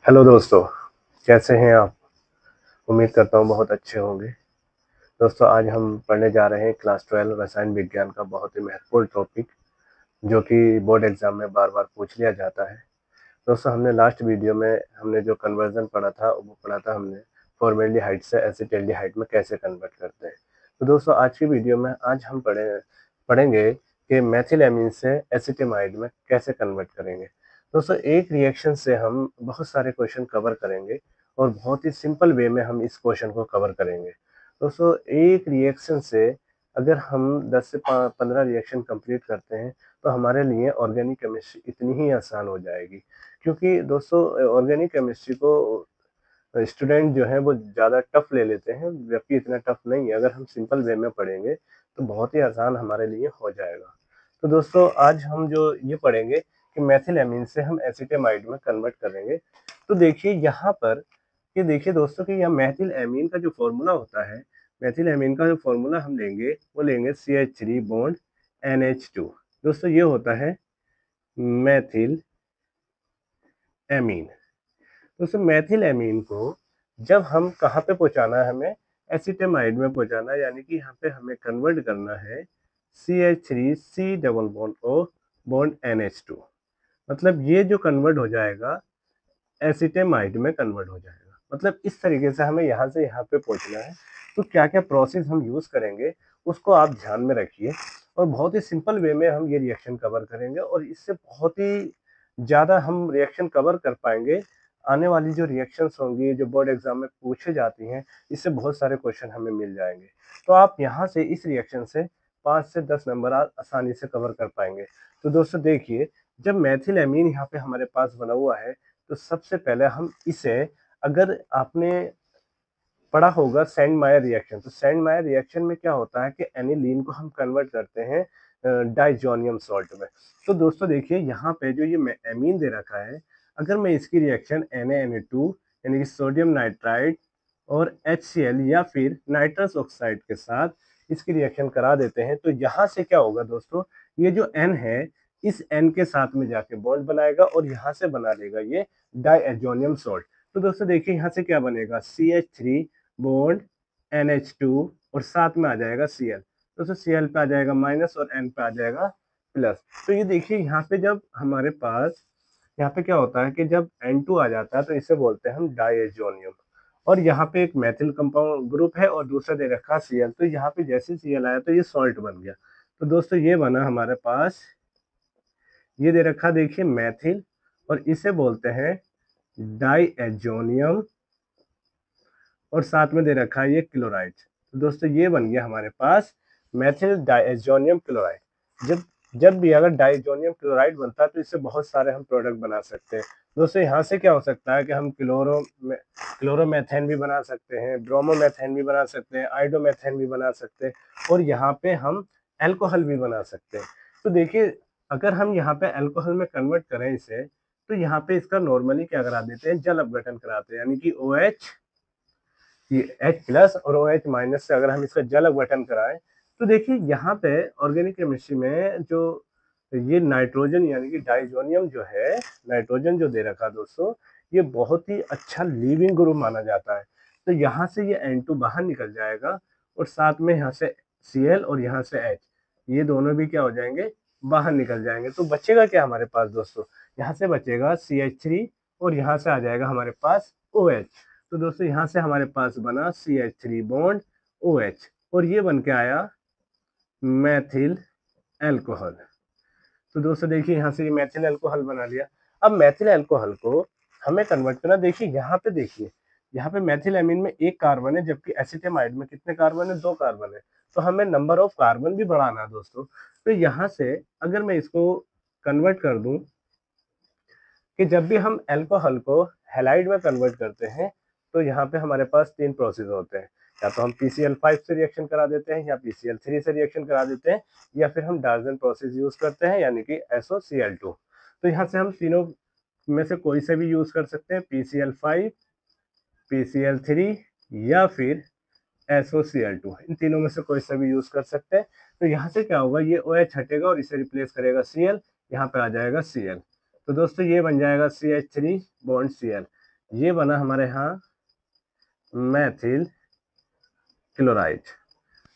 Hello दोस्तों, कैसे हैं आप? उम्मीद करता हूँ बहुत अच्छे होंगे। दोस्तों, आज हम पढ़ने जा रहे हैं क्लास 12 रसायन विज्ञान का बहुत ही महत्वपूर्ण टॉपिक, जो कि बोर्ड एग्जाम में बार बार पूछ लिया जाता है। दोस्तों, हमने लास्ट वीडियो में हमने जो कन्वर्जन पढ़ा था वो पढ़ा था हमने फॉर्मेल्डिहाइड से एसिटाल्डिहाइड में कैसे कन्वर्ट करते हैं। तो दोस्तों, आज की वीडियो में आज हम पढ़ेंगे कि मेथिलामीन से एसिटामाइड में कैसे कन्वर्ट करेंगे। दोस्तों, एक रिएक्शन से हम बहुत सारे क्वेश्चन कवर करेंगे और बहुत ही सिंपल वे में हम इस क्वेश्चन को कवर करेंगे। दोस्तों, एक रिएक्शन से अगर हम 10 से 15 रिएक्शन कंप्लीट करते हैं तो हमारे लिए ऑर्गेनिक केमिस्ट्री इतनी ही आसान हो जाएगी। क्योंकि दोस्तों, ऑर्गेनिक केमिस्ट्री को स्टूडेंट जो है वो ज़्यादा टफ ले लेते हैं, जबकि इतना टफ नहीं है। अगर हम सिंपल वे में पढ़ेंगे तो बहुत ही आसान हमारे लिए हो जाएगा। तो दोस्तों, आज हम जो ये पढ़ेंगे कि मेथिलामीन से हम एसिटामाइड में कन्वर्ट करेंगे। तो देखिए यहाँ पर, ये देखिए दोस्तों कि यह मेथिलामीन का जो फॉर्मूला होता है, मेथिलामीन का जो फॉर्मूला हम लेंगे वो लेंगे CH3 बॉन्ड NH2। दोस्तों, ये होता है मेथिल एमीन। दोस्तों, मेथिल एमीन को जब हम कहाँ पे पहुंचाना है, हमें एसिटामाइड में पहुंचाना है, यानी कि यहाँ पे हमें कन्वर्ट करना है CH3 C double bond O bond NH2। मतलब ये जो कन्वर्ट हो जाएगा एसिटामाइड में कन्वर्ट हो जाएगा। मतलब इस तरीके से हमें यहाँ से यहाँ पे पहुंचना है। तो क्या क्या प्रोसेस हम यूज करेंगे उसको आप ध्यान में रखिए, और बहुत ही सिंपल वे में हम ये रिएक्शन कवर करेंगे, और इससे बहुत ही ज़्यादा हम रिएक्शन कवर कर पाएंगे। आने वाली जो रिएक्शंस होंगी जो बोर्ड एग्जाम में पूछे जाती हैं, इससे बहुत सारे क्वेश्चन हमें मिल जाएंगे। तो आप यहाँ से इस रिएक्शन से 5 से 10 नंबर आसानी से कवर कर पाएंगे। तो दोस्तों देखिए, जब मेथिल एमीन यहाँ पे हमारे पास बना हुआ है, तो सबसे पहले हम इसे, अगर आपने पढ़ा होगा सेंड मायर रिएक्शन, तो सेंड मायर रिएक्शन में क्या होता है कि एनिलीन को हम कन्वर्ट करते हैं डाइजोनियम सॉल्ट में। तो दोस्तों देखिए, यहाँ पे जो ये एमीन दे रखा है, अगर मैं इसकी रिएक्शन Na Na2 यानी कि सोडियम नाइट्राइड और HCl या फिर नाइट्रस ऑक्साइड के साथ इसकी रिएक्शन करा देते हैं, तो यहाँ से क्या होगा दोस्तों, ये जो N है इस N के साथ में जाके बॉन्ड बनाएगा और यहाँ से बना लेगा ये डाइजोनियम सॉल्ट। तो दोस्तों देखिए, यहाँ से क्या बनेगा, CH3 बॉन्ड NH2 और साथ में आ जाएगा Cl। दोस्तों Cl पे आ जाएगा माइनस और N पे आ जाएगा प्लस। तो ये देखिए, यहाँ पे जब हमारे पास, यहाँ पे क्या होता है कि जब N2 आ जाता है तो इसे बोलते हैं हम डाइएजोनियम, और यहाँ पे एक मेथिल कंपाउंड ग्रुप है और दूसरा दे रखा Cl। तो यहाँ पे जैसे Cl आया तो ये सॉल्ट बन गया। तो दोस्तों ये बना हमारे पास, ये दे रखा देखिए मेथिल, और इसे बोलते हैं डाइएजोनियम, और साथ में दे रखा है ये क्लोराइड। तो दोस्तों ये बन गया हमारे पास मेथिल डाइएजोनियम क्लोराइड। जब जब भी अगर डाइएजोनियम क्लोराइड बनता है तो इससे बहुत सारे हम प्रोडक्ट बना सकते हैं। दोस्तों यहाँ से क्या हो सकता है कि हम क्लोरोमेथेन भी बना सकते हैं, ब्रोमोमेथेन भी बना सकते हैं, आइडोमेथेन भी बना सकते हैं, और यहाँ पे हम एल्कोहल भी बना सकते हैं। तो देखिए, अगर हम यहाँ पे एल्कोहल में कन्वर्ट करें इसे, तो यहाँ पे इसका नॉर्मली क्या करा देते हैं, जल अपघटन कराते हैं, यानी कि OH, ये H प्लस और OH माइनस से अगर हम इसका जल अपघटन कराएं, तो देखिए यहाँ पे ऑर्गेनिक केमिस्ट्री में जो ये नाइट्रोजन यानी कि डाइजोनियम जो है, नाइट्रोजन जो दे रखा दोस्तों, ये बहुत ही अच्छा लीविंग ग्रुप माना जाता है। तो यहाँ से ये N2 बाहर निकल जाएगा, और साथ में यहाँ से Cl और यहाँ से H, ये दोनों भी क्या हो जाएंगे, बाहर निकल जाएंगे। तो बचेगा क्या हमारे पास दोस्तों, यहाँ से बचेगा CH3 और यहाँ से आ जाएगा हमारे पास OH। तो दोस्तों यहाँ से हमारे पास बना CH3 बॉन्ड OH, और ये बन के आया मैथिल एल्कोहल। तो दोस्तों देखिए, यहाँ से ये मैथिल एल्कोहल बना लिया। अब मैथिल एल्कोहल को हमें कन्वर्ट करना, देखिए यहाँ पे, देखिए यहाँ पे मैथिल एमीन में एक कार्बन है, जबकि एसिटामाइड में कितने कार्बन है, 2 कार्बन है। तो हमें नंबर ऑफ कार्बन भी बढ़ाना है दोस्तों। तो यहाँ से अगर मैं इसको कन्वर्ट कर दूं, कि जब भी हम अल्कोहल को हैलाइड में कन्वर्ट करते हैं, तो यहाँ पे हमारे पास 3 प्रोसेस होते हैं। या तो हम PCl5 से रिएक्शन करा देते हैं, या PCl3 से रिएक्शन करा देते हैं, या फिर हम डार्जन प्रोसेस यूज करते हैं, यानी कि SOCl2। तो यहाँ से हम तीनों में से कोई से भी यूज कर सकते हैं, PCl5, PCl3 या फिर SOCl2, इन तीनों में से कोई सा भी यूज कर सकते हैं। तो यहाँ से क्या होगा, ये OH हटेगा और इसे रिप्लेस करेगा Cl, यहाँ पे आ जाएगा Cl। तो दोस्तों ये बन जाएगा CH3 बॉन्ड Cl। ये बना हमारे यहाँ मैथिल क्लोराइड।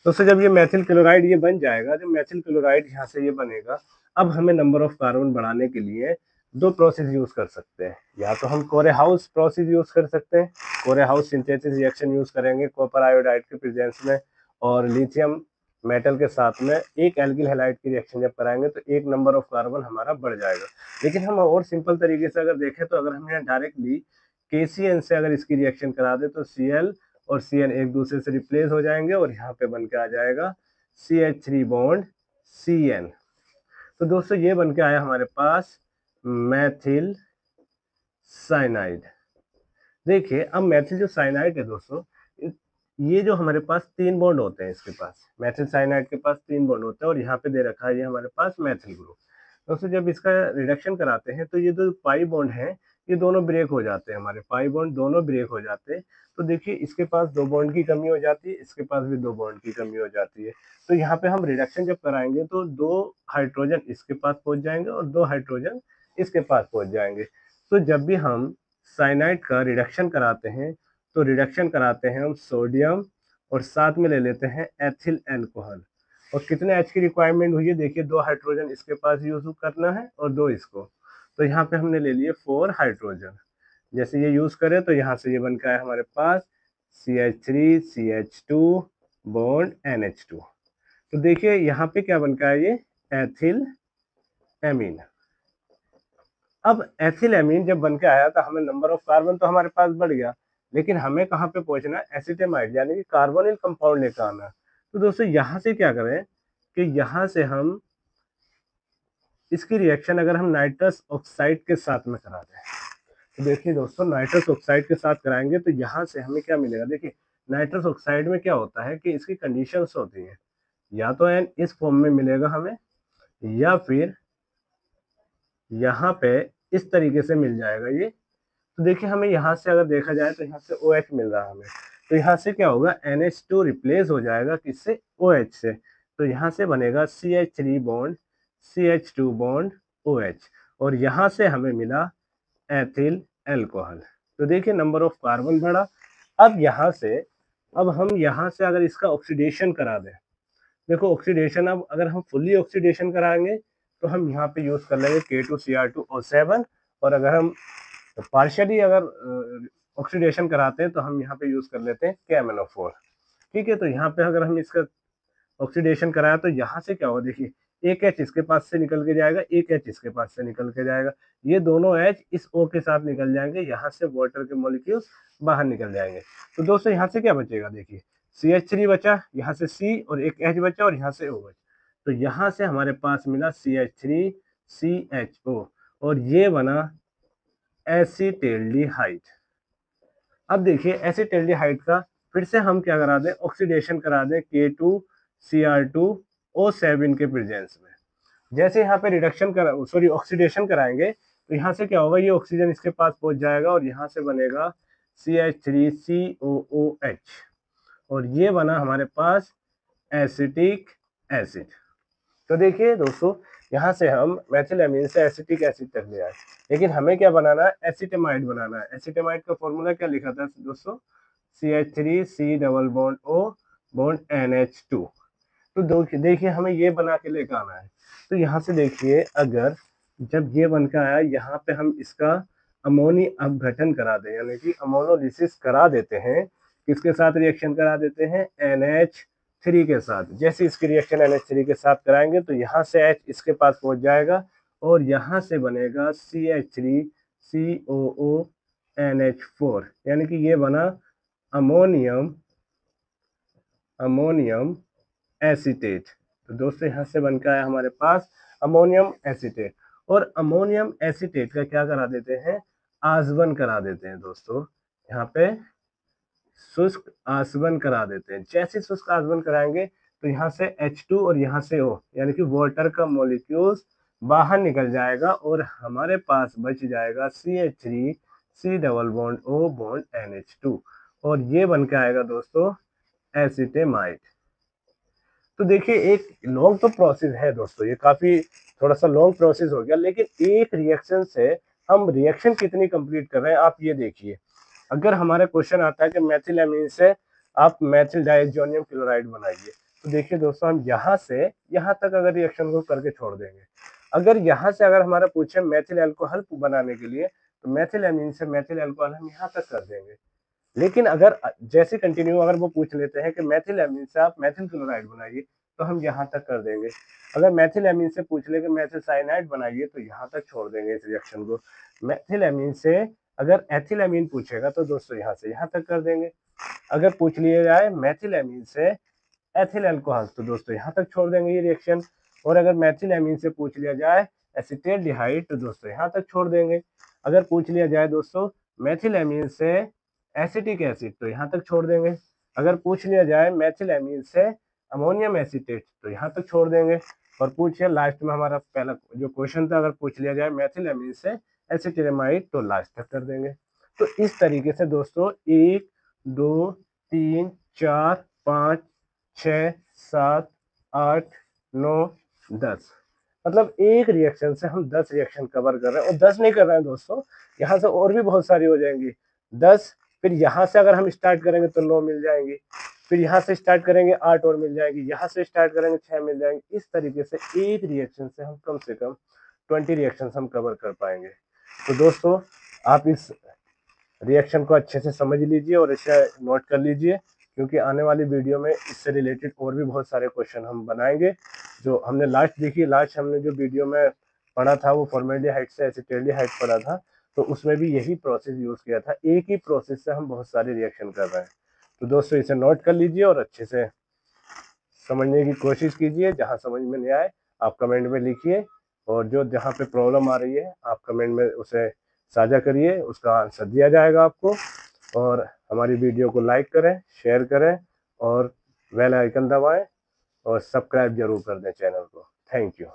दोस्तों जब ये मैथिल क्लोराइड ये बन जाएगा, जब मैथिल क्लोराइड यहाँ से ये बनेगा, अब हमें नंबर ऑफ कार्बन बढ़ाने के लिए दो प्रोसेस यूज कर सकते हैं। या तो हम कोरेहाउस प्रोसेस यूज कर सकते हैं, कोरेहाउस सिंथेसिस रिएक्शन यूज करेंगे कॉपर आयोडाइड के प्रेजेंस में और लिथियम मेटल के साथ में एक एल्किल हैलाइड की रिएक्शन जब कराएंगे तो एक नंबर ऑफ कार्बन हमारा बढ़ जाएगा। लेकिन हम और सिंपल तरीके से अगर देखें तो अगर हम यहाँ डायरेक्टली KCN से अगर इसकी रिएक्शन करा दे तो Cl और Cn एक दूसरे से रिप्लेस हो जाएंगे और यहाँ पे बन के आ जाएगा CH3 बॉन्ड Cn। तो दोस्तों ये बन के आया हमारे पास मैथिल साइनाइड। देखिए अब मैथिल जो साइनाइड है दोस्तों, ये जो हमारे पास 3 बॉन्ड होते हैं, इसके पास मैथिल साइनाइड के पास 3 बॉन्ड होते हैं और यहाँ पे दे रखा है ये हमारे पास मैथिल ग्रुप। दोस्तों जब इसका रिडक्शन कराते हैं तो ये जो पाई बॉन्ड है ये दोनों ब्रेक हो जाते हैं, हमारे पाई बॉन्ड दोनों ब्रेक हो जाते हैं। तो देखिए इसके पास 2 बॉन्ड की कमी हो जाती है, इसके पास भी 2 बॉन्ड की कमी हो जाती है। तो यहाँ पे हम रिडक्शन जब कराएंगे तो 2 हाइड्रोजन इसके पास पहुंच जाएंगे और 2 हाइड्रोजन इसके पास पहुंच जाएंगे। तो जब भी हम साइनाइड का रिडक्शन कराते हैं तो रिडक्शन कराते हैं हम सोडियम और साथ में ले लेते हैं एथिल अल्कोहल। और कितने H की रिक्वायरमेंट हुई है, देखिए 2 हाइड्रोजन इसके पास यूज करना है और 2 इसको, तो यहाँ पे हमने ले लिए 4 हाइड्रोजन। जैसे ये यूज करें तो यहाँ से ये बन के आया हमारे पास CH3 CH2 बॉन्ड NH2। तो देखिए यहाँ पे क्या बन के आया ये एथिल एमीन। अब एथिल एमीन जब बन के आया तो हमें नंबर ऑफ कार्बन तो हमारे पास बढ़ गया, लेकिन हमें कहाँ पे पहुंचना है, एसिटेमाइड यानी कि कार्बोनिल कंपाउंड लेकर आना। तो दोस्तों यहाँ से क्या करें कि यहाँ से हम इसकी रिएक्शन अगर हम नाइट्रस ऑक्साइड के साथ में करा दें तो देखिए दोस्तों नाइट्रस ऑक्साइड के साथ कराएंगे तो यहाँ से हमें क्या मिलेगा। देखिए नाइट्रस ऑक्साइड में क्या होता है कि इसकी कंडीशंस होती हैं, या तो एन इस फॉर्म में मिलेगा हमें या फिर यहाँ पे इस तरीके से मिल जाएगा ये। तो देखिए हमें यहाँ से अगर देखा जाए तो यहाँ से OH मिल रहा है हमें, तो यहाँ से क्या होगा NH2 रिप्लेस हो जाएगा किससे, OH से। तो यहाँ से बनेगा CH3 bond CH2 bond OH और यहाँ से हमें मिला एथिल अल्कोहल। तो देखिए नंबर ऑफ कार्बन बढ़ा। अब यहाँ से अब हम यहाँ से अगर इसका ऑक्सीडेशन करा दें, देखो ऑक्सीडेशन अब अगर हम फुल्ली ऑक्सीडेशन कराएंगे तो हम यहाँ पे यूज कर लेंगे K2Cr2O7 और अगर हम पार्शियली अगर ऑक्सीडेशन कराते हैं तो हम यहाँ पे यूज कर लेते हैं KMnO4। ठीक है, तो यहाँ पे अगर हम इसका ऑक्सीडेशन कराया तो यहाँ से क्या होगा, देखिए एक H इसके पास से निकल के जाएगा, एक H इसके पास से निकल के जाएगा, ये दोनों H इस O के साथ निकल जाएंगे, यहाँ से वाटर के मॉलिक्यूल्स बाहर निकल जाएंगे। तो दोस्तों यहाँ से क्या बचेगा, देखिए CH3 बचा, यहाँ से C और एक H बचा और यहाँ से OH। तो यहाँ से हमारे पास मिला CH3 CHO और ये बना एसिटेल्डिहाइड। अब देखिए एसिटेल्डिहाइड का फिर से हम क्या करा दें, ऑक्सीडेशन करा दें K2Cr2O7 के प्रेजेंस में। जैसे यहाँ पे रिडक्शन करा सॉरी ऑक्सीडेशन कराएंगे तो यहाँ से क्या होगा, ये ऑक्सीजन इसके पास पहुंच जाएगा और यहाँ से बनेगा CH3COOH और ये बना हमारे पास एसिटिक एसिड। तो देखिए दोस्तों यहाँ से हम मैथिल एमीन से एसिटिक एसिड तक ले आए, लेकिन हमें क्या बनाना है, एसिटेमाइड बनाना है। एसिटेमाइड का फॉर्मूला क्या लिखा था दोस्तों, CH3C double bond O bond NH2। तो देखिए हमें ये बना के लेकर आना है। तो यहाँ से देखिए अगर जब ये बन कर आया यहाँ पे हम इसका अमोनी अपघटन करा दें यानी कि अमोनोलिसिस करा देते हैं, किसके साथ रिएक्शन करा देते हैं, NH3 के साथ। जैसे इसकी रिएक्शन NH3 के साथ कराएंगे तो यहाँ से H इसके पास पहुंच जाएगा और यहाँ से बनेगा CH3COO यानी कि ये बना अमोनियम एसीटेट। तो दोस्तों यहाँ से बनकर आया हमारे पास अमोनियम एसीटेट और अमोनियम एसीटेट का क्या करा देते हैं, आसवन करा देते हैं दोस्तों। यहाँ पे शुष्क आसवन करा देते हैं। जैसे शुष्क आसवन कराएंगे तो यहाँ से H2 और यहाँ से O यानी कि वाटर का मॉलिक्यूल्स बाहर निकल जाएगा और हमारे पास बच जाएगा CH3C double bond O bond NH2 और ये बन के आएगा दोस्तों एसिटेमाइड। तो देखिए एक लॉन्ग तो प्रोसेस है दोस्तों, ये काफी थोड़ा सा लॉन्ग प्रोसेस हो गया, लेकिन एक रिएक्शन से हम रिएक्शन कितनी कंप्लीट कर रहे हैं आप ये देखिए। अगर हमारा क्वेश्चन आता है कि मेथिलामीन से आप मेथिल डाइज़ोनियम क्लोराइड बनाइए, तो देखिए दोस्तों हम यहाँ से यहाँ तक अगर रिएक्शन को करके छोड़ देंगे। अगर यहाँ से अगर हमारा पूछे मेथिल अल्कोहल बनाने के लिए, तो मेथिलामीन से मेथिल अल्कोहल हम यहाँ तक कर देंगे। लेकिन अगर जैसे कंटिन्यू अगर वो पूछ लेते हैं कि मेथिलामीन से आप मेथिल क्लोराइड बनाइए, तो हम यहाँ तक कर देंगे। अगर मेथिलामीन से पूछ ले कि मेथिल साइनाइड बनाइए, तो यहाँ तक छोड़ देंगे इस रिएक्शन को। मेथिलामीन से अगर एथिलामीन पूछेगा तो दोस्तों यहाँ से यहाँ तक कर देंगे। अगर पूछ लिया जाए मेथिलामीन से एथिल अल्कोहल, तो दोस्तों यहाँ तक छोड़ देंगे ये रिएक्शन। और अगर मेथिलामीन से पूछ लिया जाए एसीटेल्डिहाइड, तो दोस्तों यहाँ तक छोड़ देंगे। अगर पूछ लिया जाए दोस्तों मेथिलामीन से एसिटिक एसिड, तो यहाँ तक छोड़ देंगे। अगर पूछ लिया जाए मेथिलामीन से अमोनियम एसीटेट, तो यहाँ तक छोड़ देंगे। और पूछिए लास्ट में हमारा पहला जो क्वेश्चन था, अगर पूछ लिया जाए मेथिलामीन से एसिटिलेमाइड, तो लास्ट तक कर देंगे। तो इस तरीके से दोस्तों 1 2 3 4 5 6 7 8 9 10, मतलब एक रिएक्शन से हम 10 रिएक्शन कवर कर रहे हैं। और 10 नहीं कर रहे हैं दोस्तों, यहाँ से और भी बहुत सारी हो जाएंगी 10। फिर यहाँ से अगर हम स्टार्ट करेंगे तो 9 मिल जाएंगी, फिर यहाँ से स्टार्ट करेंगे 8 और मिल जाएगी, यहाँ से स्टार्ट करेंगे 6 मिल जाएंगे। इस तरीके से एक रिएक्शन से हम कम से कम 20 रिएक्शन हम कवर कर पाएंगे। तो दोस्तों आप इस रिएक्शन को अच्छे से समझ लीजिए और इसे नोट कर लीजिए, क्योंकि आने वाली वीडियो में इससे रिलेटेड और भी बहुत सारे क्वेश्चन हम बनाएंगे। जो हमने लास्ट देखिए, लास्ट हमने जो वीडियो में पढ़ा था वो फॉर्मेल्डिहाइड से एसिटाल्डिहाइड पढ़ा था, तो उसमें भी यही प्रोसेस यूज किया था। एक ही प्रोसेस से हम बहुत सारे रिएक्शन कर रहे हैं। तो दोस्तों इसे नोट कर लीजिए और अच्छे से समझने की कोशिश कीजिए। जहाँ समझ में नहीं आए आप कमेंट में लिखिए, और जो जहाँ पे प्रॉब्लम आ रही है आप कमेंट में उसे साझा करिए, उसका आंसर दिया जाएगा आपको। और हमारी वीडियो को लाइक करें, शेयर करें और बेल आइकन दबाएं और सब्सक्राइब जरूर कर दें चैनल को। Thank you.